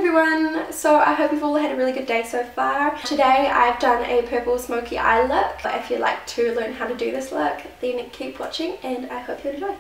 everyone! So I hope you've all had a really good day so far. Today I've done a purple smoky eye look. If you'd like to learn how to do this look, then keep watching and I hope you enjoy.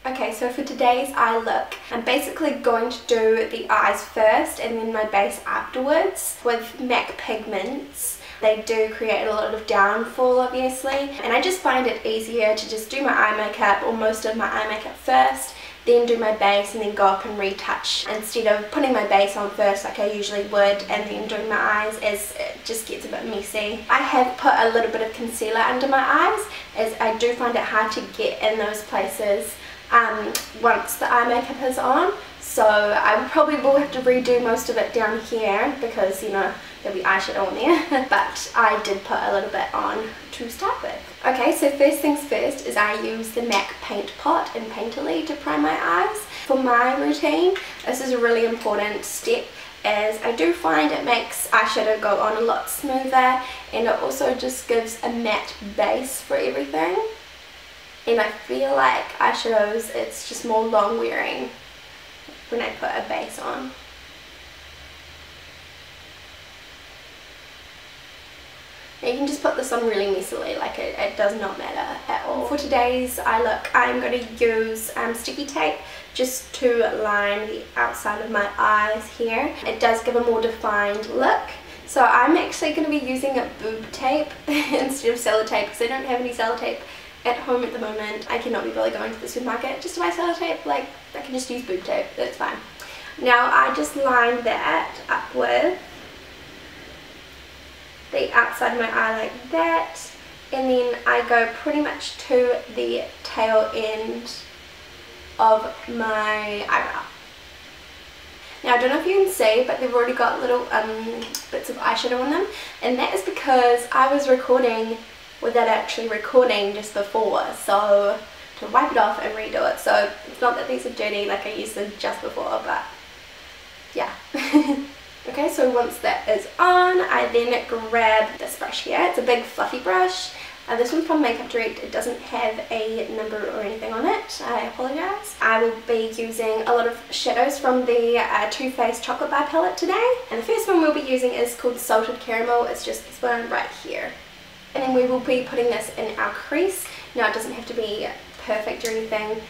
Okay, so for today's eye look, I'm basically going to do the eyes first and then my base afterwards with MAC pigments. They do create a lot of downfall obviously, and I just find it easier to just do my eye makeup or most of my eye makeup first, then do my base and then go up and retouch instead of putting my base on first like I usually would and then doing my eyes, as it just gets a bit messy. I have put a little bit of concealer under my eyes as I do find it hard to get in those places once the eye makeup is on, so I probably will have to redo most of it down here because, you know, there'll be eyeshadow on there, but I did put a little bit on to start with. Okay, so first things first is I use the MAC Paint Pot in Painterly to prime my eyes. For my routine, this is a really important step as I do find it makes eyeshadow go on a lot smoother and it also just gives a matte base for everything. And I feel like eyeshadows, it's just more long wearing when I put a base on. Now you can just put this on really messily, like it does not matter at all. For today's eye look, I'm going to use sticky tape just to line the outside of my eyes here. It does give a more defined look. So I'm actually going to be using a boob tape instead of sellotape because I don't have any sellotape at home at the moment. I cannot be really going to the supermarket just to buy sellotape. Like, I can just use boob tape, that's fine. Now I just line that up with the outside of my eye like that, and then I go pretty much to the tail end of my eyebrow. Now I don't know if you can see, but they've already got little bits of eyeshadow on them, and that is because I was recording without actually recording just before, so to wipe it off and redo it. So it's not that these are dirty like I used them just before, but yeah. Okay, so once that is on, I then grab this brush here. It's a big fluffy brush. This one's from Makeup Direct. It doesn't have a number or anything on it. I apologise. I will be using a lot of shadows from the Too Faced Chocolate Bar palette today. And the first one we'll be using is called Salted Caramel. It's just this one right here. And then we will be putting this in our crease. Now it doesn't have to be perfect or anything.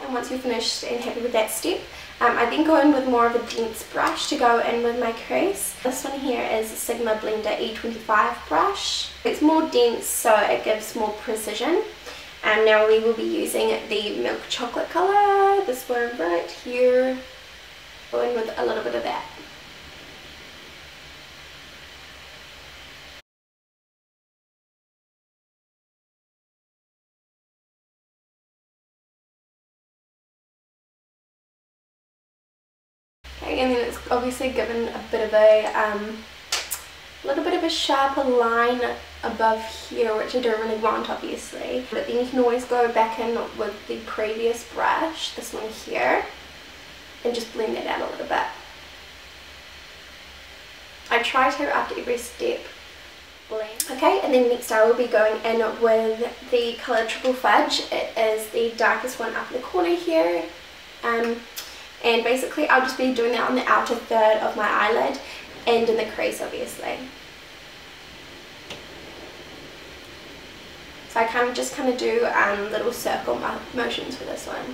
And once you're finished and happy with that step, I then go in with more of a dense brush to go in with my crease. This one here is a Sigma Blender E25 brush. It's more dense, so it gives more precision. And now we will be using the milk chocolate colour, this one right here. Go in with a little bit of that. And then it's obviously given a bit of a little bit of a sharper line above here, which I don't really want obviously, but then you can always go back in with the previous brush, this one here, and just blend it out a little bit. I try to, after every step, blend. Okay, and then next I will be going in with the colour Triple Fudge. It is the darkest one up in the corner here. And basically I'll just be doing that on the outer third of my eyelid and in the crease obviously. So I just kind of do little circle motions for this one.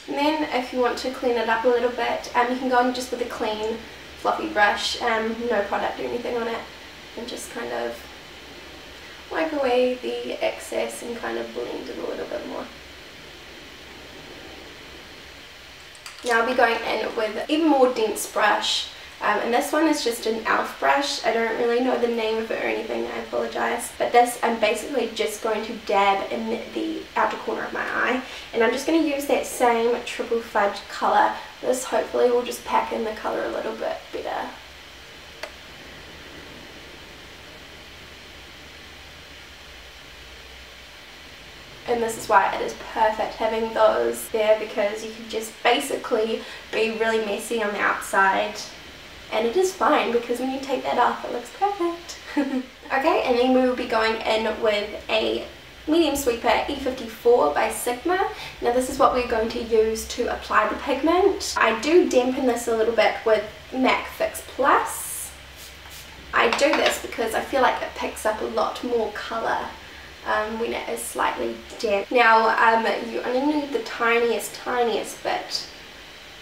And then if you want to clean it up a little bit, you can go in just with a clean fluffy brush, no product or anything on it, and just kind of wipe away the excess and kind of blend it a little bit more. Now I'll be going in with an even more dense brush, and this one is just an e.l.f. brush. I don't really know the name of it or anything, I apologise, but this I'm basically just going to dab in the outer corner of my eye, and I'm just going to use that same Triple Fudge colour. This hopefully will just pack in the colour a little bit better. And this is why it is perfect having those there, because you can just basically be really messy on the outside and it is fine, because when you take that off it looks perfect. Okay, and then we will be going in with a medium sweeper E54 by Sigma. Now this is what we're going to use to apply the pigment. I do dampen this a little bit with MAC Fix Plus. I do this because I feel like it picks up a lot more colour when it is slightly damp. Now you only need the tiniest bit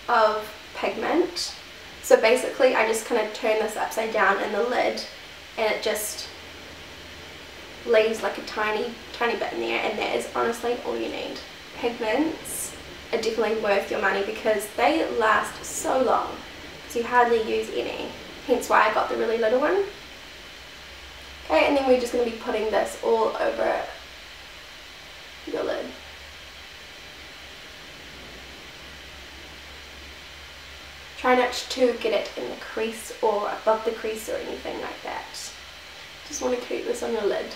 of pigment. So basically I just kind of turn this upside down in the lid and it just leaves like a tiny bit in there, and that is honestly all you need. Pigments are definitely worth your money because they last so long, because you hardly use any, hence why I got the really little one. Okay, and then we're just going to be putting this all over your lid. Try not to get it in the crease or above the crease or anything like that. Just want to keep this on your lid.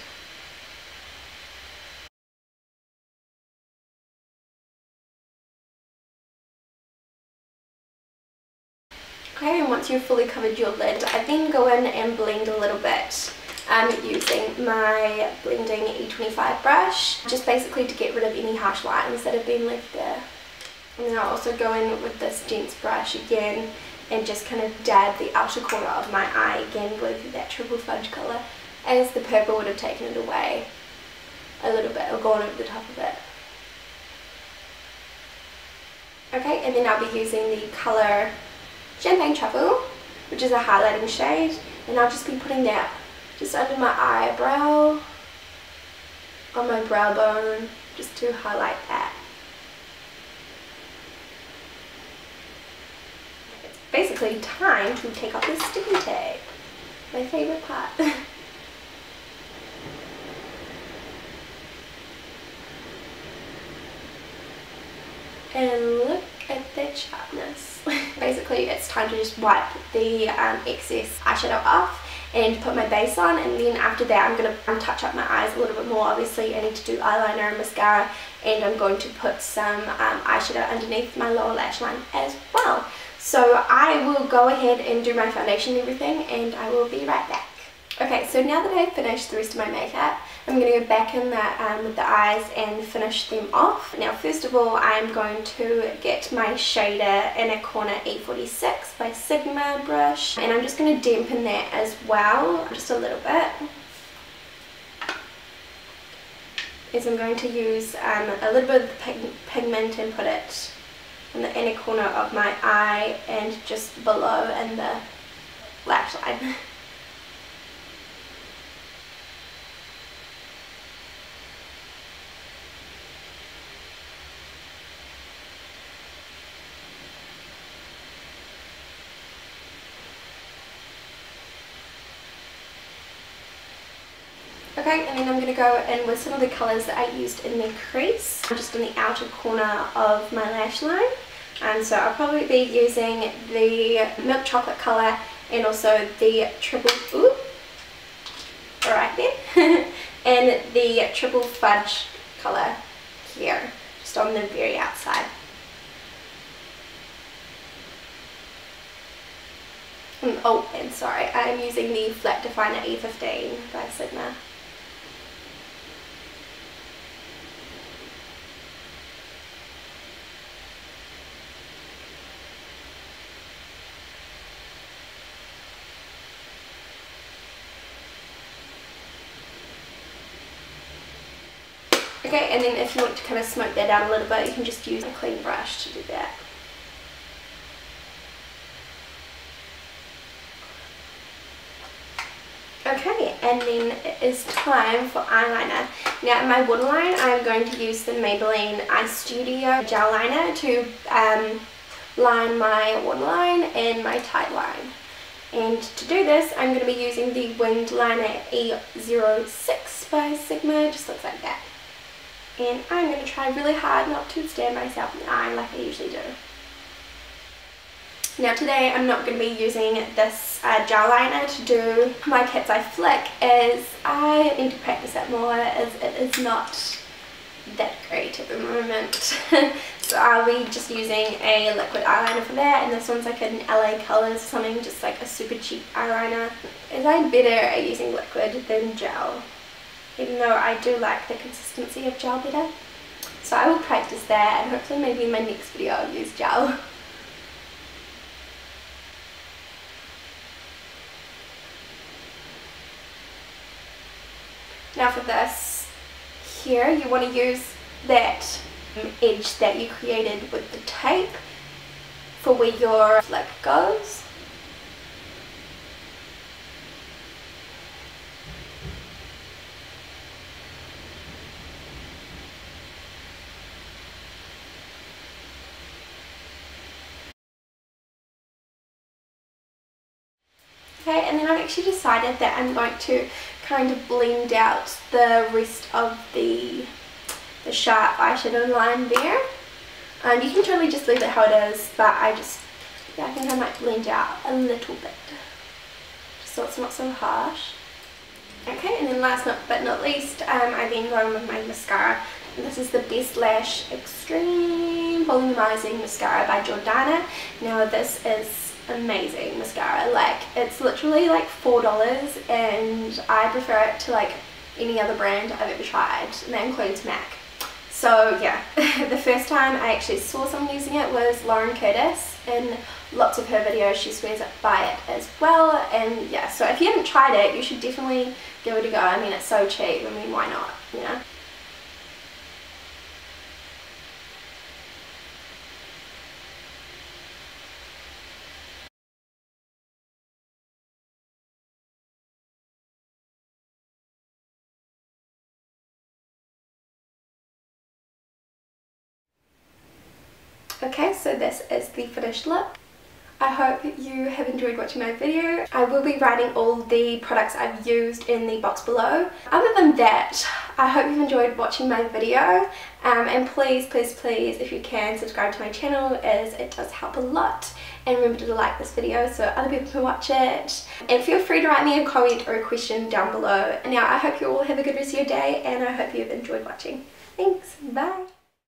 Okay, and once you've fully covered your lid, I then go in and blend a little bit using my blending E25 brush, just basically to get rid of any harsh lines that have been left there. And then I'll also go in with this dense brush again and just kind of dab the outer corner of my eye again with that triple fudge colour, as the purple would have taken it away a little bit or gone over the top of it. Okay, and then I'll be using the colour Champagne Truffle, which is a highlighting shade, and I'll just be putting that just under my eyebrow, on my brow bone, just to highlight that. It's basically time to take off this sticky tape, my favourite part. And look at that sharpness. Basically it's time to just wipe the excess eyeshadow off and put my base on, and then after that I'm going to touch up my eyes a little bit more. Obviously I need to do eyeliner and mascara, and I'm going to put some eyeshadow underneath my lower lash line as well. So I will go ahead and do my foundation and everything, and I will be right back. Okay, so now that I've finished the rest of my makeup, I'm going to go back in with the eyes and finish them off. Now first of all, I'm going to get my shader Inner Corner E46 by Sigma brush, and I'm just going to dampen that as well, just a little bit. As I'm going to use a little bit of the pigment and put it in the inner corner of my eye and just below in the lash line. Okay, and then I'm going to go in with some of the colours that I used in the crease, just in the outer corner of my lash line. And so I'll probably be using the milk chocolate colour and also the triple, ooh, right there, and the triple fudge colour here, just on the very outside. Oh, and sorry, I'm using the flat definer E15 by Sigma. Okay, and then if you want to kind of smoke that out a little bit, you can just use a clean brush to do that. Okay, and then it is time for eyeliner. Now in my waterline, I'm going to use the Maybelline eyestudio gel liner to line my waterline and my tight line. And to do this, I'm going to be using the winged liner E06 by Sigma, just looks like that. And I'm going to try really hard not to stab myself in the eye like I usually do. Now today I'm not going to be using this gel liner to do my cat's eye flick, as I need to practice that more, as it is not that great at the moment. So I'll be just using a liquid eyeliner for that, and this one's like an LA Colors or something, just like a super cheap eyeliner. As I'm better at using liquid than gel, even though I do like the consistency of gel better. So I will practice that, and hopefully maybe in my next video I'll use gel. Now for this here, you want to use that edge that you created with the tape for where your flick goes. Okay, and then I've actually decided that I'm going to kind of blend out the rest of the sharp eyeshadow line there. You can totally just leave it how it is, but I think I might blend out a little bit, just so it's not so harsh. Okay, and then last but not least, I then go in with my mascara. And this is the Best Lash Extreme Volumizing Mascara by Jordana. Now this is amazing mascara. Like, it's literally like $4, and I prefer it to like any other brand I've ever tried, and that includes MAC. So yeah, the first time I actually saw someone using it was Lauren Curtis. In lots of her videos she swears by it as well, and yeah, so if you haven't tried it, you should definitely give it a go. I mean, it's so cheap, I mean, why not, you know? Okay, so this is the finished look. I hope you have enjoyed watching my video. I will be writing all the products I've used in the box below. Other than that, I hope you've enjoyed watching my video, and please, please, please, if you can, subscribe to my channel, as it does help a lot. And remember to like this video so other people can watch it. And feel free to write me a comment or a question down below. Now I hope you all have a good rest of your day, and I hope you've enjoyed watching. Thanks, bye!